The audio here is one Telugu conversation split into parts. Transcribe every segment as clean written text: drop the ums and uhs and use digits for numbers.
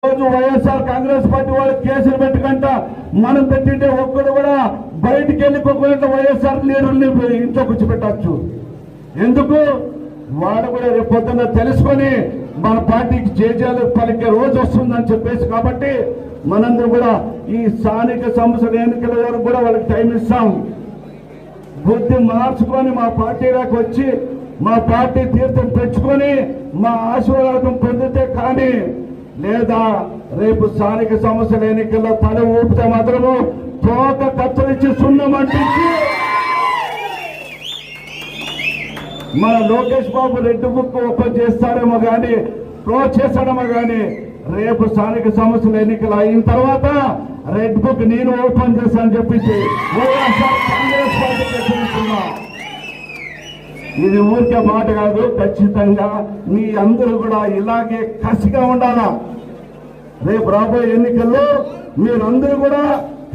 రోజు వైఎస్ఆర్ కాంగ్రెస్ పార్టీ వాళ్ళు కేసులు పెట్టుకుంట మనం పెట్టింటే ఒక్కడు కూడా బయటికి వెళ్ళిపోకుండా వైఎస్ఆర్ లీడర్ని ఇంట్లో కూర్చోబెట్టచ్చు. ఎందుకు? వాడు కూడా రేపు పొద్దున్న తెలుసుకొని మన పార్టీకి జేజేలు పలికే రోజు వస్తుందని చెప్పేసి, కాబట్టి మనందరూ కూడా ఈ స్థానిక సంస్థల ఎన్నికల వరకు కూడా వాళ్ళకి టైం ఇస్తాం. బుద్ధి మార్చుకొని మా పార్టీలోకి వచ్చి మా పార్టీ తీర్థం తెచ్చుకొని మా ఆశీర్వాదం పొందితే కానీ, లేదా రేపు స్థానిక సంస్థల ఎన్నికల్లో తల ఊపితే మాత్రము తోక కత్తరించి సున్నమంటించి మన Lokesh Babu red book open చేస్తాడేమో కానీ, క్లోజ్ చేస్తాడేమో కానీ, రేపు స్థానిక సంస్థల ఎన్నికలు అయిన తర్వాత రెడ్ బుక్ నేను ఓపెన్ చేస్తానని చెప్పించి వైఎస్ఆర్ కాంగ్రెస్ పార్టీకి తెలుస్తున్నా. ఇది ఊరికే మాట కాదు, ఖచ్చితంగా మీ అందరూ కూడా ఇలాగే కసిగా ఉండాలా. రేపు రాబోయే ఎన్నికల్లో మీరందరూ కూడా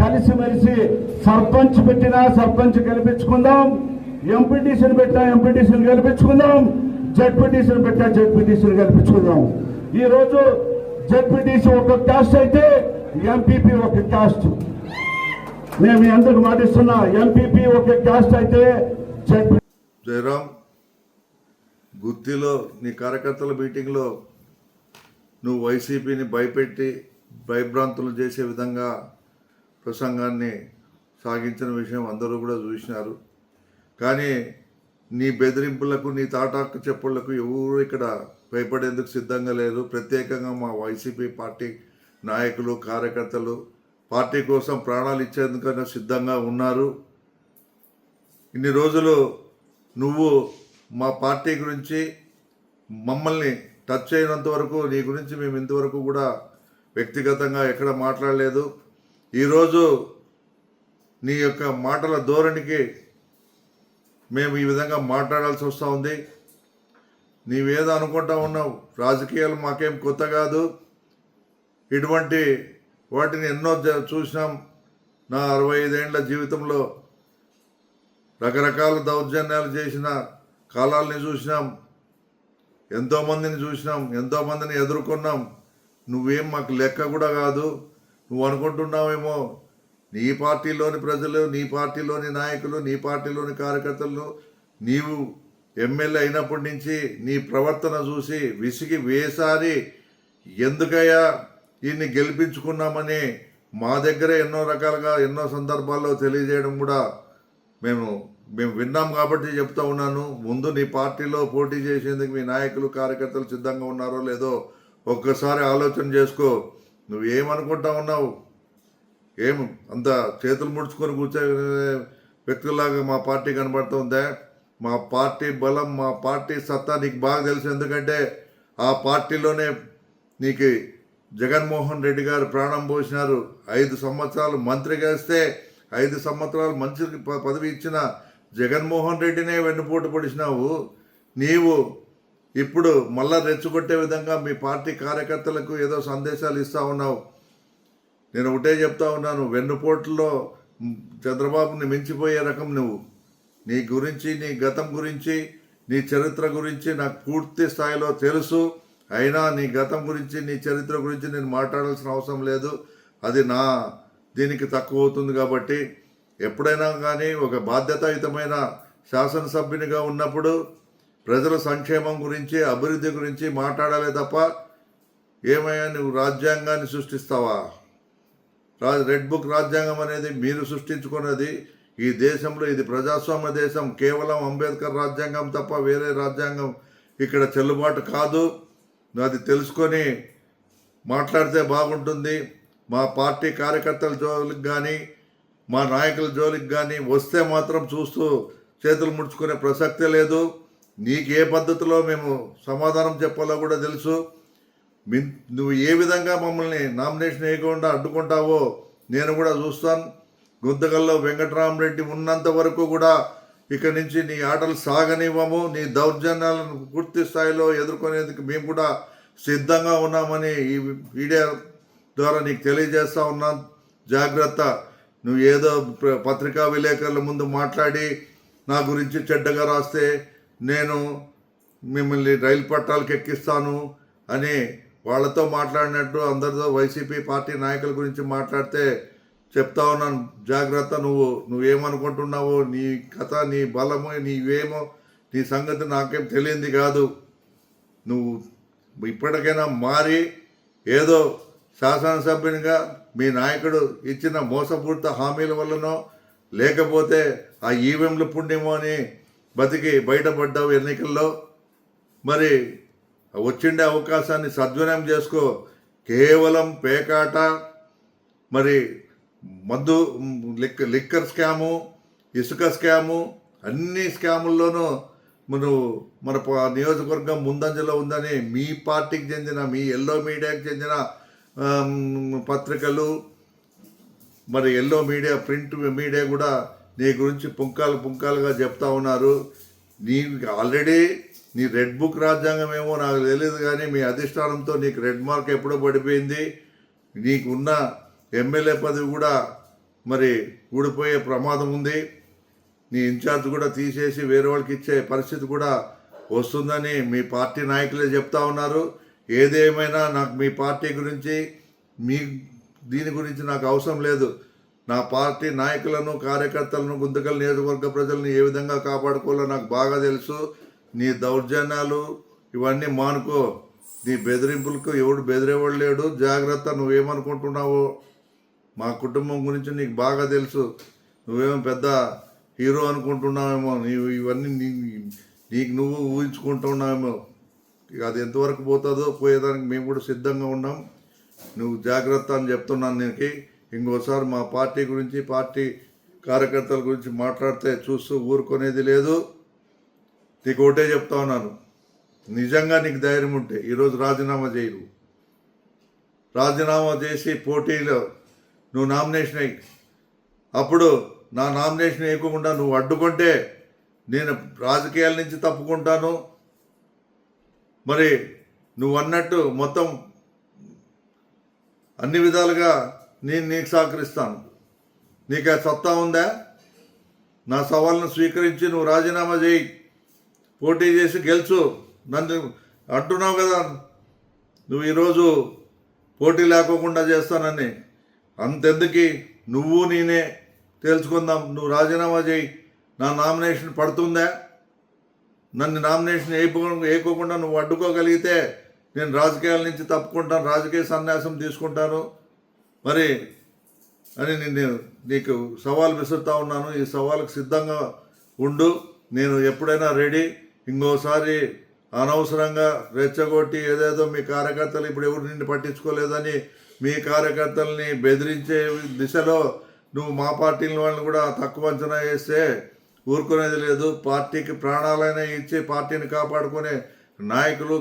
కలిసిమెలిసి సర్పంచ్ పెట్టినా సర్పంచ్ గెలిపించుకుందాం, ఎంపీటీసీని పెట్టినా ఎంపీటీసీని గెలిపించుకుందాం, జడ్పీటీసీని పెట్టినా జడ్పీటీసీని గెలిపించుకుందాం. ఈ రోజు జడ్పీటీసీ ఒక కాస్ట్ అయితే ఎంపీపీ ఒక కాస్ట్. నేను మీ అందరికి మాటిస్తున్నా, ఎంపీపీ ఒక కాస్ట్ అయితే జడ్పీ. జయరాం, గుత్తిలో నీ కార్యకర్తల మీటింగ్లో నువ్వు వైసీపీని భయపెట్టి భయభ్రాంతులు చేసే విధంగా ప్రసంగాన్ని సాగించిన విషయం అందరూ కూడా చూసినారు. కానీ నీ బెదిరింపులకు, నీ తాటాకు చెప్పుళ్లకు ఎవరు ఇక్కడ భయపడేందుకు సిద్ధంగా లేరు. ప్రత్యేకంగా మా వైసీపీ పార్టీ నాయకులు, కార్యకర్తలు పార్టీ కోసం ప్రాణాలు ఇచ్చేందుకైనా సిద్ధంగా ఉన్నారు. ఇన్ని రోజులు నువ్వు మా పార్టీ గురించి మమ్మల్ని టచ్ అయినంత వరకు నీ గురించి మేము ఇంతవరకు కూడా వ్యక్తిగతంగా ఎక్కడ మాట్లాడలేదు. ఈరోజు నీ యొక్క మాటల ధోరణికి మేము ఈ విధంగా మాట్లాడాల్సి వస్తూ ఉంది. నీవేదో అనుకుంటా ఉన్నావు, రాజకీయాలు మాకేం కొత్త కాదు, ఇటువంటి వాటిని ఎన్నో చూసినాం. నా 65 ఏళ్ల జీవితంలో రకరకాల దౌర్జన్యాలు చేసిన కాలాలని చూసినాం, ఎంతోమందిని చూసినాం, ఎంతోమందిని ఎదుర్కొన్నాం. నువ్వేం మాకు లెక్క కూడా కాదు. నువ్వు అనుకుంటున్నావేమో నీ పార్టీలోని ప్రజలు, నీ పార్టీలోని నాయకులు, నీ పార్టీలోని కార్యకర్తలు నీవు ఎమ్మెల్యే అయినప్పటి నుంచి నీ ప్రవర్తన చూసి విసిగి వేసారి ఎందుకయ్యా ఈయన్ని గెలిపించుకున్నామని మా దగ్గరే ఎన్నో రకాలుగా ఎన్నో సందర్భాల్లో తెలియజేయడం కూడా మేము విన్నాం. కాబట్టి చెప్తా ఉన్నాను, ముందు నీ పార్టీలో పోటీ చేసేందుకు మీ నాయకులు, కార్యకర్తలు సిద్ధంగా ఉన్నారో లేదో ఒక్కసారి ఆలోచన చేసుకో. నువ్వేమనుకుంటా ఉన్నావు? ఏం అంత చేతులు ముడుచుకొని కూర్చో వ్యక్తులాగా మా పార్టీ కనబడుతుందా? మా పార్టీ బలం, మా పార్టీ సత్తా నీకు బాగా తెలుసు. ఎందుకంటే ఆ పార్టీలోనే నీకు జగన్మోహన్ రెడ్డి గారు ప్రాణం పోసినారు. 5 సంవత్సరాలు మంత్రిగా ఇస్తే 5 సంవత్సరాలు మంత్రి పదవి ఇచ్చిన జగన్మోహన్ రెడ్డినే వెన్నుపోటు పొడిచినావు. నీవు ఇప్పుడు మళ్ళా రెచ్చగొట్టే విధంగా మీ పార్టీ కార్యకర్తలకు ఏదో సందేశాలు ఇస్తూ ఉన్నావు. నేను ఒకటే చెప్తా ఉన్నాను, వెన్నుపోటులో చంద్రబాబుని మించిపోయే రకం నువ్వు. నీ గురించి, నీ గతం గురించి, నీ చరిత్ర గురించి నాకు పూర్తి స్థాయిలో తెలుసు. అయినా నీ గతం గురించి, నీ చరిత్ర గురించి నేను మాట్లాడాల్సిన అవసరం లేదు. అది నా దీనికి తక్కువ అవుతుంది. కాబట్టి ఎప్పుడైనా కానీ ఒక బాధ్యతాయుతమైన శాసనసభ్యునిగా ఉన్నప్పుడు ప్రజల సంక్షేమం గురించి, అభివృద్ధి గురించి మాట్లాడాలే తప్ప ఏమయ్యా నువ్వు రాజ్యాంగాన్ని సృష్టిస్తావా? రెడ్ బుక్ రాజ్యాంగం అనేది మీరు సృష్టించుకున్నది. ఈ దేశంలో ఇది ప్రజాస్వామ్య దేశం. కేవలం అంబేద్కర్ రాజ్యాంగం తప్ప వేరే రాజ్యాంగం ఇక్కడ చెల్లుబాటు కాదు. అది తెలుసుకొని మాట్లాడితే బాగుంటుంది. మా పార్టీ కార్యకర్తల జోలికి కానీ, మా నాయకుల జోలికి కానీ వస్తే మాత్రం చూస్తూ చేతులు ముడుచుకునే ప్రసక్తే లేదు. నీకు ఏ పద్ధతిలో మేము సమాధానం చెప్పాలో కూడా తెలుసు. నువ్వు ఏ విధంగా మమ్మల్ని నామినేషన్ వేయకుండా అడ్డుకుంటావో నేను కూడా చూస్తాను. గుంతకల్లో వెంకటరామరెడ్డి ఉన్నంత వరకు కూడా ఇక్కడి నుంచి నీ ఆటలు సాగనివ్వము. నీ దౌర్జన్యాలను పూర్తి స్థాయిలో ఎదుర్కొనేందుకు మేము కూడా సిద్ధంగా ఉన్నామని ఈ మీడియా ద్వారా నీకు తెలియజేస్తూ ఉన్నాను. జాగ్రత్త. నువ్వు ఏదో పత్రికా విలేకరుల ముందు మాట్లాడి నా గురించి చెడ్డగా రాస్తే నేను మిమ్మల్ని రైలు పట్టాలకు ఎక్కిస్తాను అని వాళ్ళతో మాట్లాడినట్టు అందరితో వైసీపీ పార్టీ నాయకుల గురించి మాట్లాడితే చెప్తా ఉన్నాను, జాగ్రత్త. నువ్వేమనుకుంటున్నావో, నీ కథ, నీ బలము, నీవేమో, నీ సంగతి నాకేం తెలియంది కాదు. నువ్వు ఇప్పటికైనా మారి ఏదో శాసనసభ్యునిగా మీ నాయకుడు ఇచ్చిన మోసపూరిత హామీల వల్లనో లేకపోతే ఆ ఈవీఎంల పుణ్యమో అని బతికి బయటపడ్డావు ఎన్నికల్లో. మరి వచ్చిండే అవకాశాన్ని సద్వినియోగం చేసుకో. కేవలం పేకాట, మరి మందు, లిక్కర్ స్కాము, ఇసుక స్కాము, అన్ని స్కాముల్లోనూ మన నియోజకవర్గం ముందంజలో ఉందని మీ పార్టీకి చెందిన, మీ ఎల్లో మీడియాకి చెందిన పత్రికలు, మరి ఎల్లో మీడియా, ప్రింట్ మీడియా కూడా నీ గురించి పుంకాలుగా చెప్తా ఉన్నారు. ఆల్రెడీ నీ రెడ్ బుక్ రాజ్యాంగం ఏమో నాకు తెలియదు, కానీ మీ అధిష్టానంతో నీకు రెడ్ మార్క్ ఎప్పుడో పడిపోయింది. నీకున్న ఎమ్మెల్యే పదవి కూడా మరి ఊడిపోయే ప్రమాదం ఉంది. నీ ఇన్ఛార్జ్ కూడా తీసేసి వేరే వాళ్ళకి ఇచ్చే పరిస్థితి కూడా వస్తుందని మీ పార్టీ నాయకులే చెప్తా ఉన్నారు. ఏదేమైనా నాకు మీ పార్టీ గురించి, దీని గురించి నాకు అవసరం లేదు. నా పార్టీ నాయకులను, కార్యకర్తలను, గుంతకల్ నియోజకవర్గ ప్రజలను ఏ విధంగా కాపాడుకోవాలో నాకు బాగా తెలుసు. నీ దౌర్జన్యాలు ఇవన్నీ మానుకో. నీ బెదిరింపులకు ఎవడు బెదిరేవాడు లేడు. జాగ్రత్త. నువ్వేమనుకుంటున్నావో, మా కుటుంబం గురించి నీకు బాగా తెలుసు. నువ్వేమో పెద్ద హీరో అనుకుంటున్నావేమో. ఇవన్నీ నీకు నువ్వు ఊహించుకుంటున్నావేమో. అది ఎంతవరకు పోతుందో పోయేదానికి మేము కూడా సిద్ధంగా ఉన్నాం. నువ్వు జాగ్రత్త అని చెప్తున్నాను. నీకు ఇంకోసారి మా పార్టీ గురించి, పార్టీ కార్యకర్తల గురించి మాట్లాడితే చూస్తూ ఊరుకునేది లేదు. నీకు ఒకటే చెప్తా ఉన్నాను, నిజంగా నీకు ధైర్యం ఉంటే ఈరోజు రాజీనామా చేయు. రాజీనామా చేసి పోటీలో నువ్వు నామినేషన్ అయ్యి, అప్పుడు నా నామినేషన్ వేయకుండా నువ్వు అడ్డుకుంటే నేను రాజకీయాల నుంచి తప్పుకుంటాను. మరి నువ్వు అన్నట్టు మొత్తం అన్ని విధాలుగా నేను నీకు సహకరిస్తాను. నీకు ఆ సత్తా ఉందా? నా సవాల్ను స్వీకరించి నువ్వు రాజీనామా చేయి, పోటీ చేసి గెలుచు. నన్ను అంటున్నావు కదా నువ్వు ఈరోజు పోటీ లేకోకుండా చేస్తానని. అంతెందుకు, నువ్వు నేనే తేల్చుకుందాం. నువ్వు రాజీనామా చేయి. నా నామినేషన్ పడుతుందా? నన్ను నామినేషన్ వేయకోకుండా నువ్వు అడ్డుకోగలిగితే నేను రాజకీయాల నుంచి తప్పుకుంటాను, రాజకీయ సన్యాసం తీసుకుంటాను మరి అని నేను నీకు సవాల్ విసురుతా ఉన్నాను. ఈ సవాలుకు సిద్ధంగా ఉండు. నేను ఎప్పుడైనా రెడీ. ఇంకోసారి అనవసరంగా రెచ్చగొట్టి ఏదేదో మీ కార్యకర్తలు ఇప్పుడు ఎవరు నిన్ను పట్టించుకోలేదని మీ కార్యకర్తల్ని బెదిరించే దిశలో నువ్వు మా పార్టీ వాళ్ళని కూడా తక్కువ అంచనా వేస్తే ఊరుకునేది లేదు. పార్టీకి ప్రాణాలైనా ఇచ్చి పార్టీని కాపాడుకునే నాయకులు